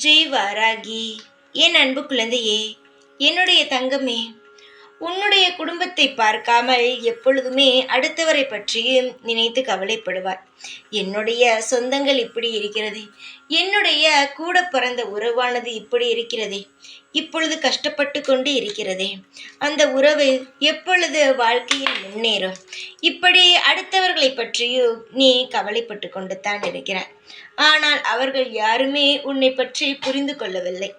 ஜெய் வாராகி. என் அன்பு குழந்தையே, என்னுடைய தங்கமே, உன்னுடைய குடும்பத்தை பார்க்காமல் எப்பொழுதுமே அடுத்தவரை பற்றியும் நினைத்து கவலைப்படுவார். என்னுடைய சொந்தங்கள் இப்படி இருக்கிறது, என்னுடைய கூட பிறந்த உறவானது இப்படி இருக்கிறதே, இப்பொழுது கஷ்டப்பட்டு கொண்டு இருக்கிறதே, அந்த உறவு எப்பொழுது வாழ்க்கையில் முன்னேறும், இப்படி அடுத்தவர்களை பற்றியும் நீ கவலைப்பட்டு கொண்டு தான் இருக்கிறாய். ஆனால் அவர்கள் யாருமே உன்னை பற்றி புரிந்து கொள்ளவில்லை.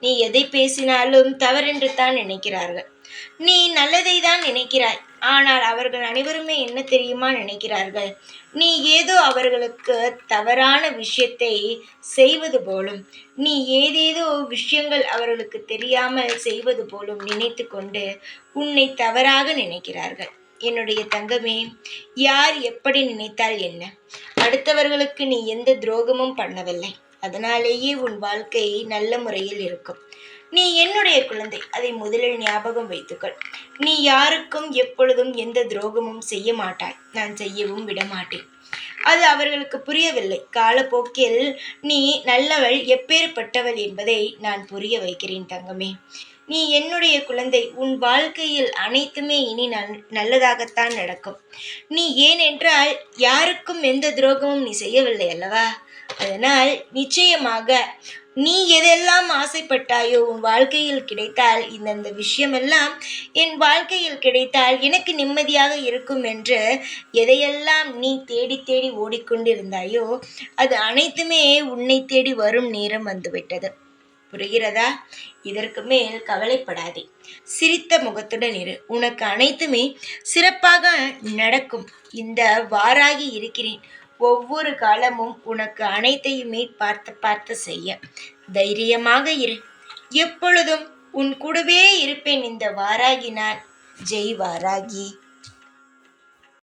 நீ எதை பேசினாலும் தவறென்று தான் நினைக்கிறார்கள். நீ நல்லதை தான் நினைக்கிறாய். ஆனால் அவர்கள் அனைவருமே என்ன தெரியுமா நினைக்கிறார்கள்? நீ ஏதோ அவர்களுக்கு தவறான விஷயத்தை செய்வது போலும், நீ ஏதேதோ விஷயங்கள் அவர்களுக்கு தெரியாமல் செய்வது போலும் நினைத்து கொண்டு உன்னை தவறாக நினைக்கிறார்கள். என்னுடைய தங்கமே, யார் எப்படி நினைத்தால் என்ன? அடுத்தவர்களுக்கு நீ எந்த துரோகமும் பண்ணவில்லை. அதனாலேயே உன் வாழ்க்கை நல்ல முறையில் இருக்கும். நீ என்னுடைய குழந்தை, அதை முதலில் ஞாபகம் வைத்துக்கொள். நீ யாருக்கும் எப்பொழுதும் எந்த துரோகமும் செய்ய மாட்டாய். நான் செய்யவும் விடமாட்டேன். அது அவர்களுக்கு புரியவில்லை. காலப்போக்கில் நீ நல்லவள், எப்பேற்பட்டவள் என்பதை நான் புரிய வைக்கிறேன் தங்கமே. நீ என்னுடைய குழந்தை. உன் வாழ்க்கையில் அனைத்துமே இனி நல்லதாகத்தான் நடக்கும். நீ ஏனென்றால் யாருக்கும் எந்த துரோகமும் நீ செய்யவில்லை அல்லவா? அதனால் நிச்சயமாக நீ எதெல்லாம் ஆசைப்பட்டாயோ உன் வாழ்க்கையில் கிடைத்தால், இந்த விஷயமெல்லாம் என் வாழ்க்கையில் கிடைத்தால் எனக்கு நிம்மதியாக இருக்கும் என்று எதையெல்லாம் நீ தேடி தேடி ஓடிக்கொண்டிருந்தாயோ அது அனைத்துமே உன்னை தேடி வரும் நேரம் வந்துவிட்டது. புரிகிறதா? இதற்கு மேல் கவலைப்படாதே. சிரித்த முகத்துடன் இரு. உனக்கு அனைத்துமே சிறப்பாக நடக்கும். இந்த வாராகி இருக்கிறேன். ஒவ்வொரு காலமும் உனக்கு அனைத்தையுமே பார்த்து பார்த்து செய்ய தைரியமாக இரு. எப்பொழுதும் உன் கூடவே இருப்பேன். இந்த வாராகி நான். ஜெய் வாராகி.